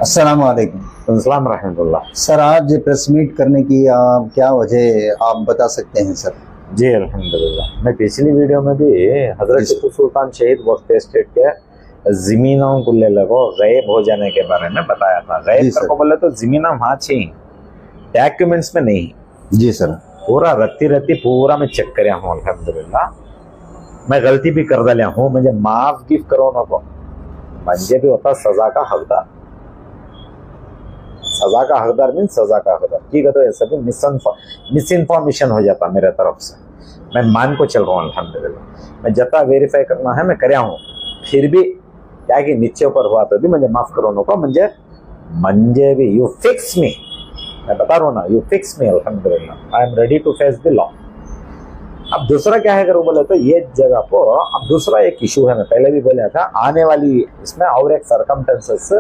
अस्सलाम वालेकुम। अस्सलाम रहमतुल्लाह। सर आज प्रेस मीट करने की क्या वजह आप बता सकते हैं सर? जी अल्हम्दुलिल्लाह। मैं पिछली वीडियो में भी हजरत जी। टीपू सुल्तान शहीद वक्त स्टेट के जमीनों को ले लगो गायब हो जाने के बारे में बताया था। जी गायब सर। को बोले तो जमीना वहां छी डॉक्यूमेंट्स में नहीं। जी सर। पूरा रत्ती रत्ती पूरा मैं चेक कर हूँ अल्हम्दुलिल्लाह। मैं गलती भी कर दिया हूँ, मुझे माफ गिफ्ट करो ना को मंजे भी होता सजा का हकदार। सजा का हकदार मीन सजा का हकदार ठीक है। तो ये सभी मिस इन्फॉर्मेशन हो जाता मेरे तरफ से। मैं मान को चल रहा हूँ अल्हम्दुलिल्लाह। मैं जता वेरीफाई करना है मैं करया हूँ, फिर भी क्या कि नीचे ऊपर हुआ तो भी मुझे माफ करो ना को मंजे भी यू फिक्स मी। मैं बता रहा हूँ ना, यू फिक्स मी अल्हम्दुलिल्लाह। I am ready to face the law. अब दूसरा क्या है अगर वो बोले तो ये जगह को अब दूसरा एक इशू है, मैं पहले भी बोला था आने वाली इसमें और एक सरकमस्टेंसेस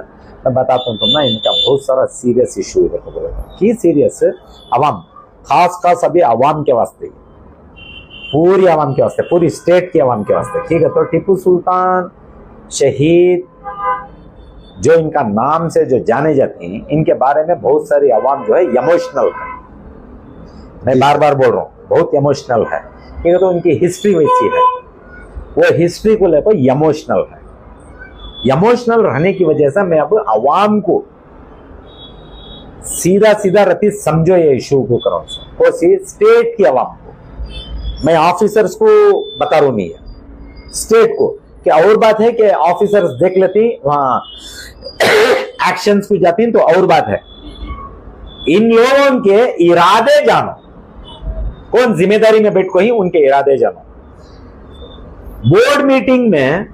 मैं बताता हूँ तुम ना, इनका बहुत सारा सीरियस इशू है। तो बोले की सीरियस अवाम खास अभी अवाम के वास्ते, पूरी अवाम के वास्ते, पूरी स्टेट की अवाम के वास्ते ठीक है। तो टीपू सुल्तान शहीद जो इनका नाम से जो जाने जाते हैं, इनके बारे में बहुत सारी अवाम जो है इमोशनल है। मैं बार बार बोल रहा हूँ बहुत इमोशनल है ठीक है। तो उनकी हिस्ट्री वैसी है, वो हिस्ट्री को लेकर इमोशनल है। इमोशनल रहने की वजह से मैं अब अवाम को सीधा रति समझो ये इशू को करो वो स्टेट की अवाम को। मैं ऑफिसर्स को बता रहा हूं नहीं है, स्टेट को। क्या और बात है कि ऑफिसर्स देख लेती वहां एक्शंस को जाती तो और बात है। इन लोगों के इरादे जानो, कौन जिम्मेदारी में बैठ को ही उनके इरादे जानो। बोर्ड मीटिंग में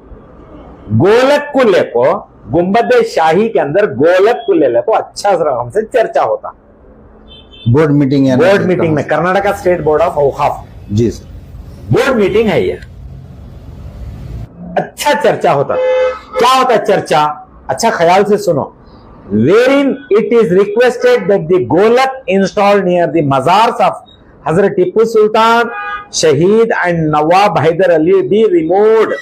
गोलक को लेको, गुंबद शाही के अंदर गोलक को ले को अच्छा रकम से चर्चा होता। बोर्ड मीटिंग है? बोर्ड मीटिंग में Karnataka state board of Auqaf. जी सर। बोर्ड मीटिंग है ये, अच्छा चर्चा होता। क्या होता चर्चा? अच्छा ख्याल से सुनो। wherein it is requested that the golak installed near the mazars of Hazrat Tipu Sultan, Shaheed and Nawab Hyder Ali be removed.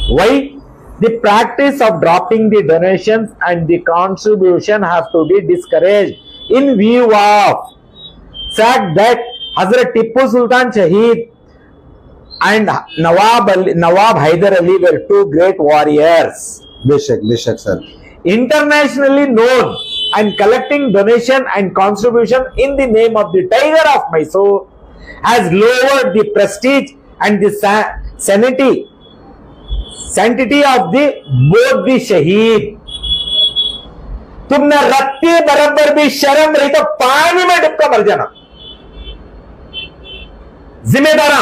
Why? The practice of dropping the donations and the contribution has to be discouraged in view of fact that Hazrat Tipu Sultan Shaheed and Nawab Hyder Ali were two great warriors. बेशक sir. Internationally known and collecting donation and contribution in the name of the Tiger of Mysore has lowered the prestige and the sanctity of the both the शहीद। तुमने रत्ती बराबर भी शर्म रही तो पानी में डुबका मर जाना। जिम्मेदारा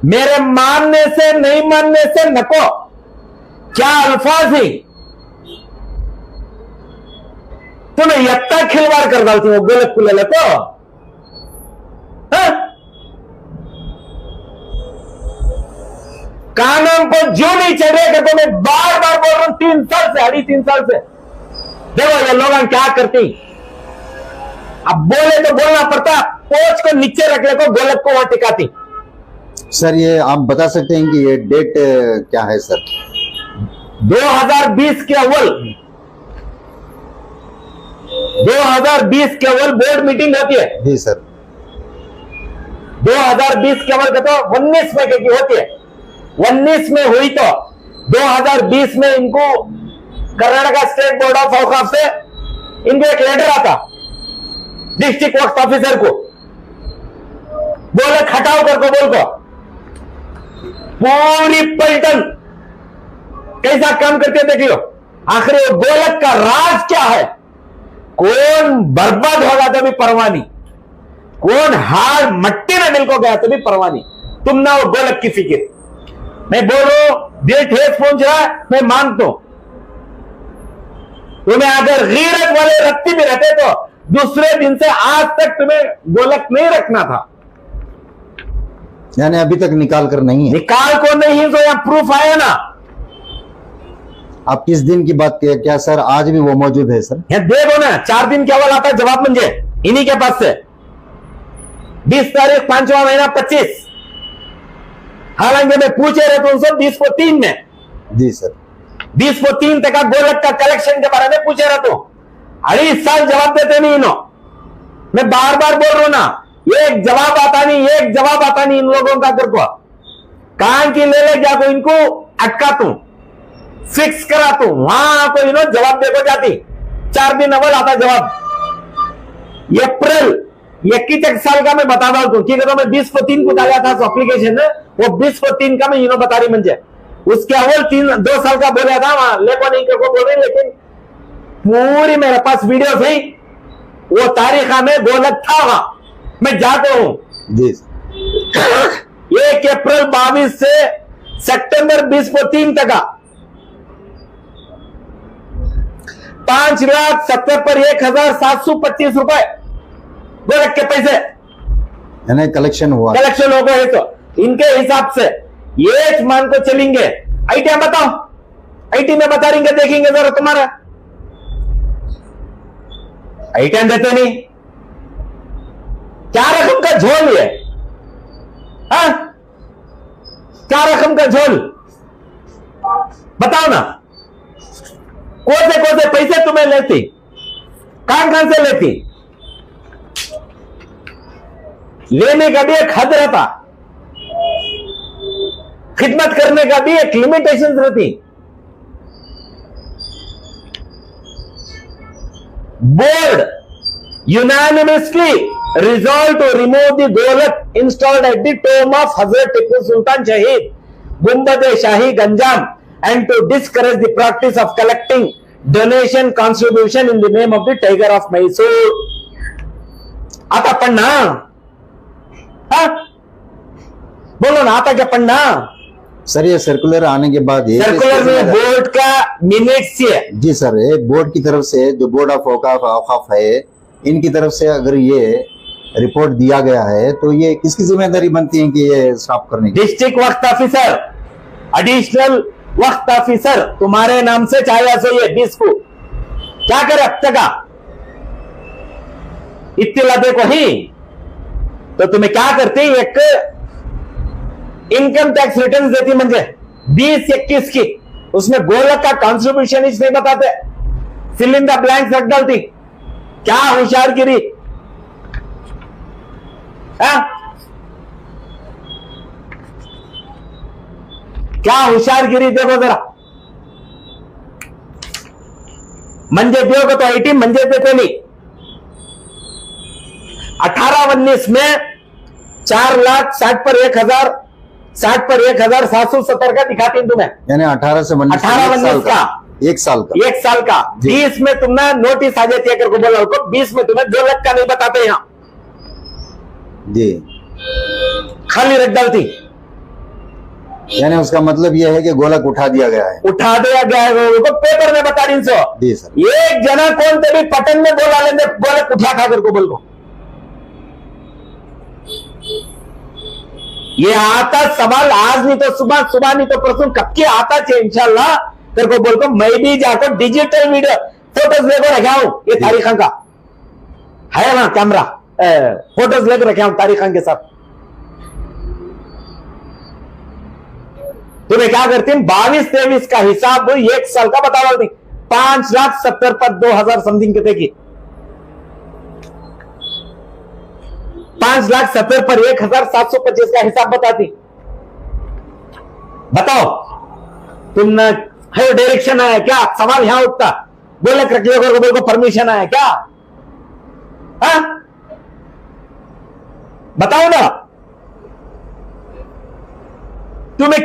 मेरे मानने से नहीं मानने से नको, क्या अल्फाज ही तुम्हें यत्ता खिलवाड़ कर डालती हो गोलक को ले तो। कानून को जो नहीं चढ़ रहे तो मैं बार बार बोल रहा हूं 3 साल से, 3.5 साल से। देखो ये लोग क्या करती, अब बोले तो बोलना पड़ता, पोच को नीचे रखने को गोलक को वहां टिकाती। सर ये आप बता सकते हैं कि ये डेट क्या है सर? 2020 के अव्वल 2020 के अव्वल बोर्ड मीटिंग होती है। जी सर। 2020 के अव्वल तो 19 में की होती है। 19 में हुई तो 2020 में इनको कर्नाटका स्टेट बोर्ड ऑफ औकाफ से इनको एक लेटर आता डिस्ट्रिक्ट वक्फ ऑफिसर को, बोले हटाओ करको बोल को। पूरी पलटन कैसा काम करते देख लो। आखिर गोलक का राज क्या है? कौन बर्बाद होगा तो भी परवाह नहीं, कौन हार मट्टी में मिल को गया तो भी परवाह नहीं। तुम ना वो गोलक की फिक्र। मैं बोल रहा हूं दिल ठेस पहुंच रहा है, मैं मानता हूं। तुम्हें अगर गीरत वाले रत्ती में रहते तो दूसरे दिन से आज तक तुम्हें गोलक नहीं रखना था। यानी अभी तक निकाल कर नहीं है? निकाल को नहीं तो यहां प्रूफ आया ना। आप किस दिन की बात किया? क्या सर आज भी वो मौजूद है सर? यहां देखो ना, 4 दिन के अव्वल आता है जवाब मुझे इन्हीं के पास से। 20 तारीख 5वां महीना 25। हालांकि मैं पूछे रहे तो 20 को 3 में। जी सर। 20 तक गोलक का कलेक्शन के बारे में पूछे रहा तो 2.5 साल जवाब देते नहीं इन्हों। मैं बार बार बोल रहा हूं ना, एक जवाब आता नहीं इन लोगों का। तेरे को कान की ले जा को इनको अटका तू, फिक्स करा तू, वहां को इन्हों जवाब देखो जाती 4 दिन अव्वल आता जवाब। अप्रैल 21 साल का मैं बता रहा हूं, ठीक है? तो मैं 20/3 को डाला था एप्लीकेशन में, वो 20/3 का मैं इन्हों बता रही मंजे। उसके अव्वल 2 साल का बोला था वहां लेको नहीं को बोल रही, लेकिन पूरी मेरे पास वीडियो थी, वो तारीख में गोलक था वहां। मैं जाता हूं जी 1 अप्रैल 22 से सितंबर 20/3 तक 5,70,000 पर 1,725 रुपए गोलक के पैसे यानी कलेक्शन हुआ। कलेक्शन हो गए। तो इनके हिसाब से ये मान को चलेंगे। आईटी बताओ, आईटी में बता रही देखेंगे जरा तुम्हारा आईटी देते नहीं। क्या रकम का झोल है? हाँ? क्या रकम का झोल बताओ ना। कौन से पैसे तुम्हें लेती, कहां से लेती? लेने का भी एक हद रहता, खिदमत करने का भी एक लिमिटेशन रहती। Board unanimously resolved to remove the golak installed at the tomb of Hazrat Tipu Sultan Shahid, Gumbad-e-Shahi, Ganjam, and to discourage the practice of collecting donation contribution in the name of the Tiger of Mysore. आता पढ़ना? हाँ? बोलो ना, आता क्या पढ़ना? Sir ये circular आने के बाद सर्कुलर में बोर्ड का मिनट्स है। जी सर, एक बोर्ड की तरफ से जो बोर्ड ऑफ औकाफ है, इनकी तरफ से अगर ये रिपोर्ट दिया गया है तो ये किसकी जिम्मेदारी बनती है कि ये स्टॉप करने की? डिस्ट्रिक्ट वक्फ ऑफिसर, एडिशनल वक्फ ऑफिसर तुम्हारे नाम से चाहे सो ये 20 को क्या करे अब तक इत्तिला देखो ही। तो तुम्हें क्या करते, एक इनकम टैक्स रिटर्न देती म्हणजे 20-21 की, उसमें गोलक का कॉन्ट्रीब्यूशन ही नहीं बताते, फिल इन द ब्लैंक्स रख डालती। क्या होशियारगिरी, क्या होशियारगिरी देखो जरा। मंजे देखो तो आईटी मंजे देते नहीं। 18-19 में 4,60,000 पर 1,060 पर 1,770 का दिखाती तुम्हें। यानी 18 से 19 का एक साल का 20 में तुमने नोटिस आ जाती है करके बोला उसको, 20 में तुम्हें 2 लाख का नहीं बताते यहां जी, खाली रख डालती। यानी उसका मतलब यह है कि गोलक उठा दिया गया है, उठा दिया गया है। वो पेपर में बता रही सो जी सर। एक जना कौन से भी पटन में बोला लेंगे गोलक उठा खा करके बोल को, ये आता सवाल आज नहीं तो सुबह नहीं तो परसों कब के आता चाहिए इंशाल्लाह तेरे को बोल को। मैं भी जाकर डिजिटल वीडियो फोटोज लेकर रखा हूं, ये तारीखों का है ना कैमरा, फोटोज लेकर रखे हूं तारीखों के साथ। तुम्हें क्या करती हूं 22-23 का हिसाब 1 साल का बता रहा थी। 5,70,000 पर 2,000 समथिंग कितने की, 5,70,000 पर 1,725 का हिसाब बताती। बताओ तुमने है डायरेक्शन आया क्या? सवाल यहां उठता, बोले बोल को परमिशन आया क्या? हा? बताओ ना। तुम्हें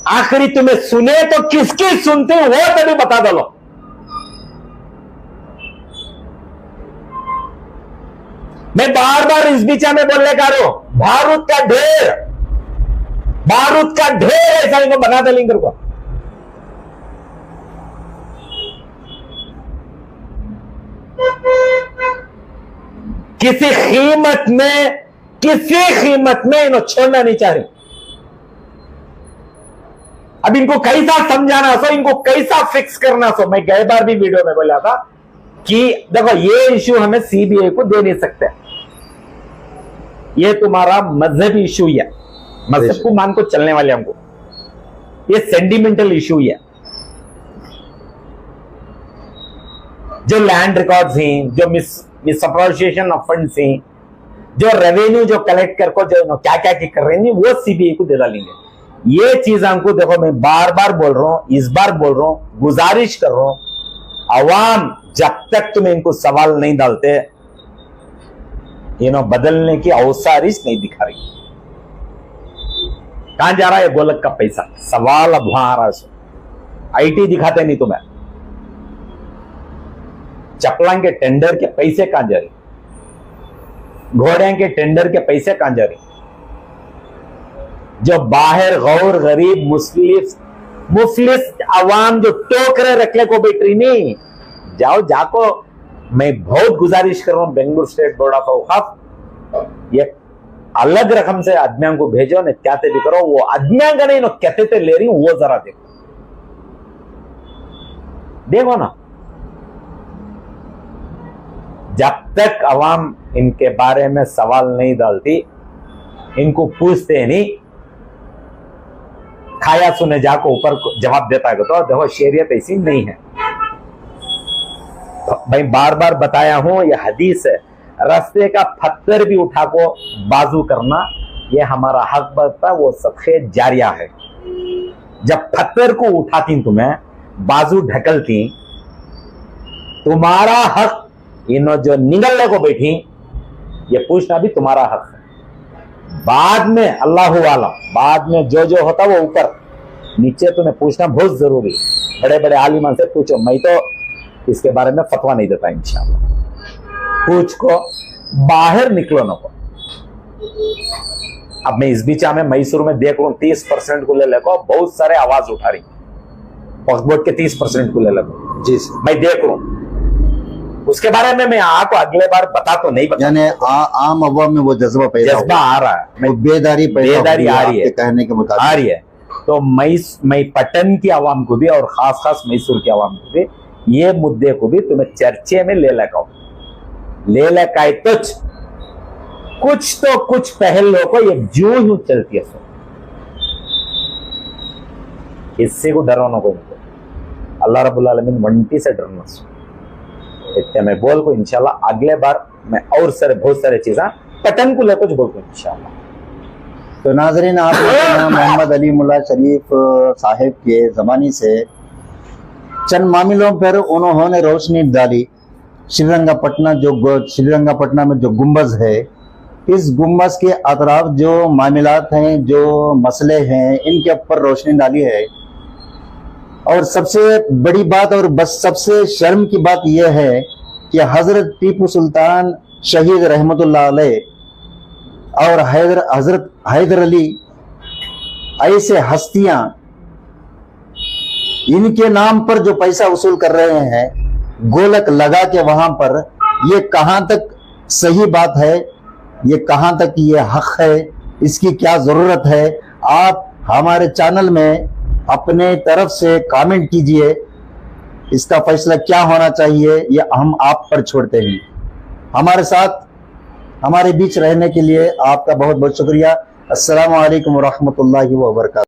आखिरी तुम्हें सुने तो किसकी सुनते हो वो तभी बता दो। मैं बार बार इस बीचा में बोलने का रो, बारूद का ढेर ऐसा इनको बना दे लिंगर को। किसी कीमत में इन्हों छोड़ना नहीं चाह रहे। अब इनको कैसा समझाना सो, इनको कैसा फिक्स करना सो। मैं गए बार भी वीडियो में बोला था कि देखो ये इश्यू हमें सीबीआई को दे नहीं सकते, ये तुम्हारा मजहबी इश्यू है, मजहब को मान को चलने वाले हमको, ये सेंटिमेंटल इश्यू है। जो लैंड रिकॉर्ड्स हैं, जो मिसअप्रोप्रिएशन ऑफ फंड्स हैं, जो रेवेन्यू जो कलेक्ट करको जो क्या क्या कर रहे हैं वो सीबीआई को दे डालेंगे। ये चीज हमको देखो, मैं बार बार बोल रहा हूं, इस बार बोल रहा हूं, गुजारिश कर रहा हूं, अवाम जब तक तुम्हें इनको सवाल नहीं डालते, बदलने की औसारिश नहीं दिखा रही। कहां जा रहा है गोलक का पैसा? सवाल अब वहां आ रहा है। आईटी दिखाते नहीं तुम्हें, चपलां के टेंडर के पैसे कहां जा रही, घोड़े के टेंडर के पैसे कहां जा रही, जो बाहर गौर गरीब मुफलिस अवाम जो टोकरे रखले को बैठ नहीं, जाओ जाको। मैं बहुत गुजारिश कर रहा हूं बेंगलुरु स्टेट बोर्ड ऑफ औकाफ, ये अलग रकम से आदमियों को भेजो न, क्या भी करो, वो आदमियों का नहीं, कहते ले रही हूं, वो जरा देखो ना। जब तक अवाम इनके बारे में सवाल नहीं डालती, इनको पूछते नहीं, खाया सुने जाको ऊपर जवाब देता है, तो देखो शरीयत ऐसी नहीं है। भाई बार बार बताया हूं, ये हदीस है, रास्ते का पत्थर भी उठा को बाजू करना, ये हमारा हक बनता, वो सबसे जारिया है। जब पत्थर को उठाती तुम्हें बाजू ढकलती, तुम्हारा हक, इन जो निगलने को बैठी, ये पूछना भी तुम्हारा हक है। बाद में अल्लाह वाला, बाद में जो जो होता वो ऊपर, नीचे तुम्हें पूछना बहुत जरूरी। बड़े बड़े आलिमान से पूछो, मैं तो इसके बारे में फतवा नहीं देता, इंशाअल्लाह। पूछ को बाहर निकलो ना को। अब मैं इस बीच में मैसूर में देख लू 30% को ले लेको, बहुत सारे आवाज उठा रही, वक्फ बोर्ड के 30% को ले लेको जी, मैं देख लू, उसके बारे में मैं आपको अगले बार बता तो नहीं बता, यानी आम अवाम में वो जज्बा आ रहा है, बेदारी आ रही है, कहने के मुताबिक आ रही है। तो मैं पटन की आवाम को भी और खास मैसूर की आवाम को भी, ये मुद्दे को भी तुम्हें चर्चे में ले लकाए तो कुछ पहलों को ये जो चलती है, इससे को डराना को अल्लाह रब्बुल आलमीन वंटी से डरना। इतने मैं बोल को इंशाल्लाह अगले बार मैं और बहुत सारे चीजें पटन को लेकर बोल को इंशाल्लाह। तो नाजरीन, आपने मोहम्मद अली मुल्ला शरीफ साहिब के ज़माने से चंद मामलों पर उन्होंने रोशनी डाली। श्रीरंगापटना में जो गुंबज है, इस गुंबज के अतराफ जो मामलात हैं, जो मसले हैं, इनके ऊपर रोशनी डाली है। और सबसे बड़ी बात और बस सबसे शर्म की बात यह है कि हजरत टीपू सुल्तान शहीद रहमतुल्लाह अलैह और हजरत हैदर अली, ऐसे हस्तियां, इनके नाम पर जो पैसा वसूल कर रहे हैं, गोलक लगा के वहां पर, ये कहां तक सही बात है, ये कहां तक ये हक है, इसकी क्या जरूरत है? आप हमारे चैनल में अपने तरफ से कमेंट कीजिए, इसका फैसला क्या होना चाहिए, ये हम आप पर छोड़ते हैं। हमारे साथ, हमारे बीच रहने के लिए आपका बहुत बहुत शुक्रिया। अस्सलामु अलैकुम व रहमतुल्लाहि व बरकातहू।